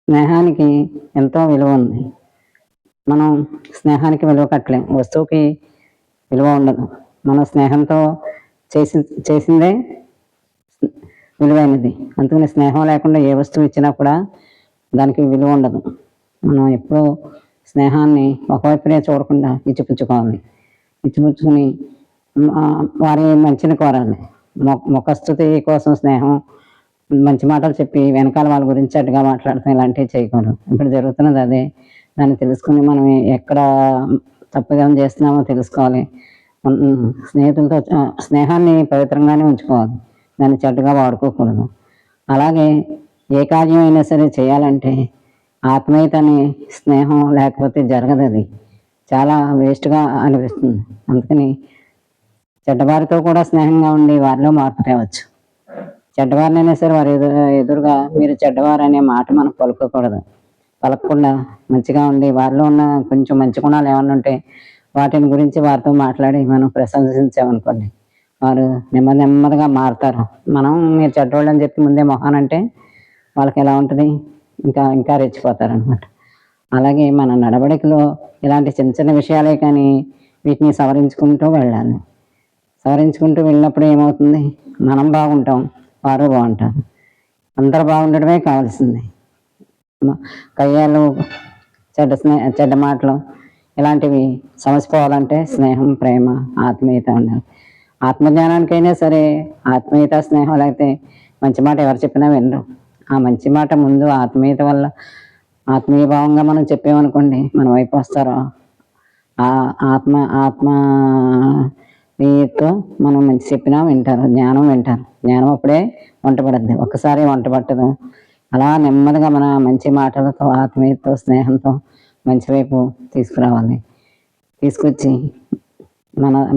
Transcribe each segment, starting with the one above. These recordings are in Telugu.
స్నేహానికి ఎంతో విలువ ఉంది. మనం స్నేహానికి విలువ కట్టలేం. వస్తువుకి విలువ ఉండదు. మనం స్నేహంతో చేసిందే విలువైనది. అందుకని స్నేహం లేకుండా ఏ వస్తువు ఇచ్చినా కూడా దానికి విలువ ఉండదు. మనం ఎప్పుడూ స్నేహాన్ని ఒకవైపునే చూడకుండా ఇచ్చిపుచ్చుకోవాలి. ఇచ్చిపుచ్చుకుని వారి మంచిని కోరాలి. ముఖస్తుతి కోసం స్నేహం, మంచి మాటలు చెప్పి వెనకాల వాళ్ళ గురించి చెడ్డగా మాట్లాడటం ఇలాంటివి చేయకూడదు. ఇప్పుడు జరుగుతున్నది అదే. దాన్ని తెలుసుకుని మనం ఎక్కడ తప్పుగా చేస్తున్నామో తెలుసుకోవాలి. స్నేహితులతో స్నేహాన్ని పవిత్రంగానే ఉంచుకోవాలి. దాన్ని చెడ్డగా వాడుకోకూడదు. అలాగే ఏ కార్యమైనా సరే చేయాలంటే ఆత్మీయత అనే స్నేహం లేకపోతే జరగదు. అది చాలా వేస్ట్గా అనిపిస్తుంది. అందుకని చెడ్డవారితో కూడా స్నేహంగా ఉండి వారిలో మార్పు తేవచ్చు. చెడ్డవారినైనా సరే వారి ఎదురుగా మీరు చెడ్డవారు అనే మాట మనం పలుకోకూడదు. పలకకుండా మంచిగా ఉండి వారిలో ఉన్న కొంచెం మంచి గుణాలు ఏమన్నా ఉంటే వాటిని గురించి వారితో మాట్లాడి మనం ప్రశంసించామనుకోండి, వారు నెమ్మదిగా మారుతారు. మనం మీరు చెడ్డవాళ్ళు అని చెప్పి ముందే మొహానంటే వాళ్ళకి ఎలా ఉంటుంది, ఇంకా రెచ్చిపోతారు అనమాట. అలాగే మన నడవడికలో ఇలాంటి చిన్న చిన్న విషయాలే కానీ వీటిని సవరించుకుంటూ వెళ్ళాలి. సవరించుకుంటూ వెళ్ళినప్పుడు ఏమవుతుంది, మనం బాగుంటాం, వారు బాగుంటారు. అందరూ బాగుండడమే కావాల్సింది. కయ్యాలు, చెడ్డ మాటలు ఇలాంటివి సమసిపోవాలంటే స్నేహం, ప్రేమ, ఆత్మీయత ఉండాలి. ఆత్మజ్ఞానానికైనా సరే ఆత్మీయత, స్నేహం లేకపోతే మంచి మాట ఎవరు చెప్పినా వినరు. ఆ మంచి మాట ముందు ఆత్మీయత వల్ల ఆత్మీయ భావంగా మనం చెప్పామనుకోండి, మన వైపు వస్తారో ఆ ఆత్మ వీటితో మనం మంచి చెప్పినా వింటారు. జ్ఞానం వింటారు. జ్ఞానం అప్పుడే వంటపడద్ది, ఒక్కసారి వంట పట్టదు. అలా నెమ్మదిగా మన మంచి మాటలతో, ఆత్మీయతతో, స్నేహంతో మంచి వైపు తీసుకురావాలి. తీసుకొచ్చి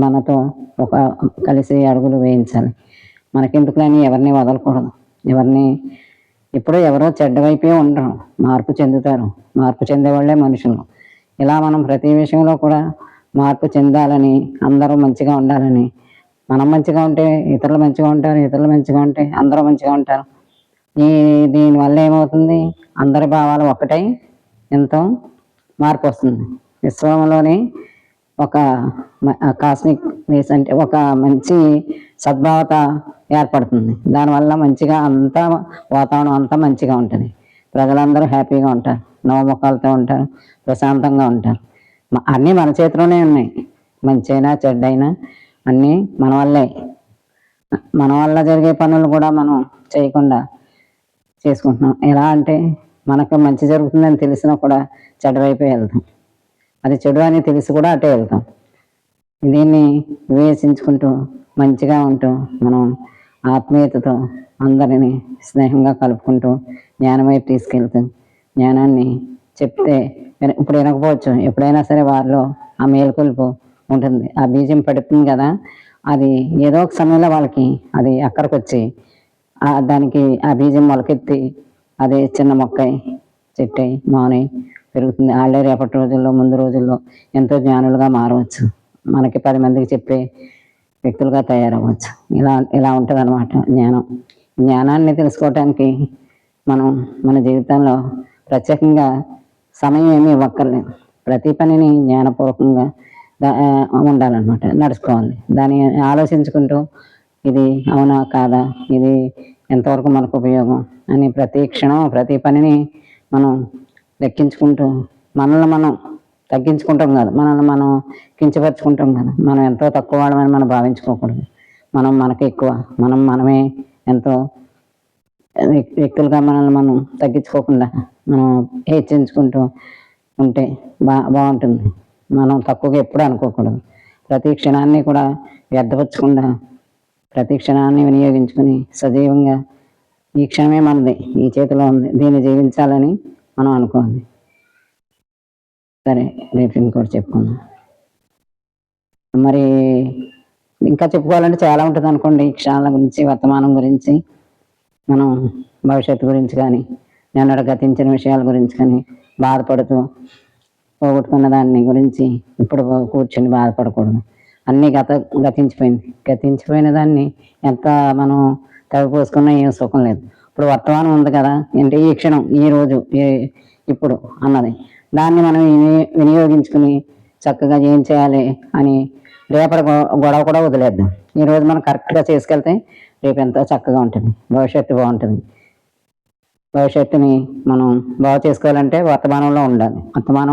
మనతో కలిసి అడుగులు వేయించాలి. మనకెందుకులని ఎవరిని వదలకూడదు. ఎవరో చెడ్డ వైపే ఉండరు, మార్పు చెందుతారు. మార్పు చెందేవాళ్లే మనుషులు. ఇలా మనం ప్రతి విషయంలో కూడా మార్పు చెందాలని, అందరూ మంచిగా ఉండాలని, మనం మంచిగా ఉంటే ఇతరులు మంచిగా ఉంటారు, ఇతరులు మంచిగా ఉంటే అందరూ మంచిగా ఉంటారు. దీనివల్ల ఏమవుతుంది, అందరి భావాలు ఒక్కటై ఎంతో మార్పు వస్తుంది. విశ్వంలోని ఒక కాస్మిక్ రేస్ అంటే ఒక మంచి సద్భావత ఏర్పడుతుంది. దానివల్ల మంచిగా అంతా వాతావరణం అంతా మంచిగా ఉంటుంది. ప్రజలందరూ హ్యాపీగా ఉంటారు, నవముఖాలతో ఉంటారు, ప్రశాంతంగా ఉంటారు. అన్నీ మన చేతిలోనే ఉన్నాయి. మంచి అయినా చెడ్డైనా అన్నీ మన వల్లే. మన వల్ల జరిగే పనులు కూడా మనం చేయకుండా చేసుకుంటున్నాం. ఎలా అంటే మనకు మంచి జరుగుతుందని తెలిసినా కూడా చెడ్డ వైపే వెళ్తాం. అది చెడు అని తెలిసి కూడా అటే వెళ్తాం. దీన్ని వివేచించుకుంటూ మంచిగా ఉంటూ మనం ఆత్మీయతతో అందరినీ స్నేహంగా కలుపుకుంటూ జ్ఞానం వైపు తీసుకెళ్తూ, జ్ఞానాన్ని చెప్తే ఇప్పుడు వినకపోవచ్చు, ఎప్పుడైనా సరే వారిలో ఆ మేలుకొలుపు ఉంటుంది. ఆ బీజం పడుతుంది కదా, అది ఏదో ఒక సమయంలో వాళ్ళకి అది అక్కడికి వచ్చి దానికి ఆ బీజం మొలకెత్తి అదే చిన్న మొక్కై, చెట్టై, మానై పెరుగుతుంది. వాళ్ళే రేపటి రోజుల్లో, ముందు రోజుల్లో ఎంతో జ్ఞానులుగా మారవచ్చు. మనకి 10 మందికి చెప్పే వ్యక్తులుగా తయారవ్వచ్చు. ఇలా ఉంటుంది అన్నమాట జ్ఞానం. జ్ఞానాన్ని తెలుసుకోవటానికి మనం మన జీవితంలో ప్రత్యేకంగా సమయం ఏమీ ఇవ్వక్కర్లేదు. ప్రతి పనిని జ్ఞానపూర్వకంగా ఉండాలన్నమాట, నడుచుకోవాలి. దాన్ని ఆలోచించుకుంటూ ఇది అవునా కాదా, ఇది ఎంతవరకు మనకు ఉపయోగం అని ప్రతి క్షణం ప్రతి పనిని మనం లెక్కించుకుంటూ మనల్ని మనం తగ్గించుకుంటాం కాదు, మనల్ని మనం కించపరుచుకుంటాం కదా. మనం ఎంతో తక్కువ వాళ్ళమని మనం భావించుకోకూడదు. మనకి ఎక్కువ, మనమే ఎంతో వ్యక్తులుగా మనల్ని మనం తగ్గించుకోకుండా మనం హెచ్చించుకుంటూ ఉంటే బాగుంటుంది. మనం తక్కువగా ఎప్పుడూ అనుకోకూడదు. ప్రతి క్షణాన్ని కూడా వ్యర్థపరచకుండా ప్రతి క్షణాన్ని వినియోగించుకుని సజీవంగా ఈ క్షణమే మనది, ఈ చేతిలో ఉంది, దీన్ని జీవించాలని మనం అనుకోవాలి. సరే, రేపు ఇంకోటి చెప్పుకుందాం. మరి ఇంకా చెప్పుకోవాలంటే చాలా ఉంటుంది అనుకోండి. ఈ క్షణాల గురించి, వర్తమానం గురించి, మనం భవిష్యత్తు గురించి కానీ, నిన్నటి గతించిన విషయాల గురించి కానీ బాధపడుతూ పోగొట్టుకున్న దాన్ని గురించి ఇప్పుడు కూర్చొని బాధపడకూడదు. అన్నీ గతించిపోయిన దాన్ని ఎంత మనం తవ్విపోసుకున్నా ఏం సుఖం లేదు. ఇప్పుడు వర్తమానం ఉంది కదా, ఏంటి ఈ క్షణం, ఈ రోజు, ఇప్పుడు అన్నది, దాన్ని మనం వినియోగించుకుని చక్కగా ఏం చేయాలి అని రేపటి గొడవ కూడా వదిలేద్దాం. ఈరోజు మనం కరెక్ట్గా చేసుకెళ్తే రేపు ఎంతో చక్కగా ఉంటుంది, భవిష్యత్తు బాగుంటుంది. భవిష్యత్తుని మనం బాగు చేసుకోవాలంటే వర్తమానంలో ఉండాలి. వర్తమానం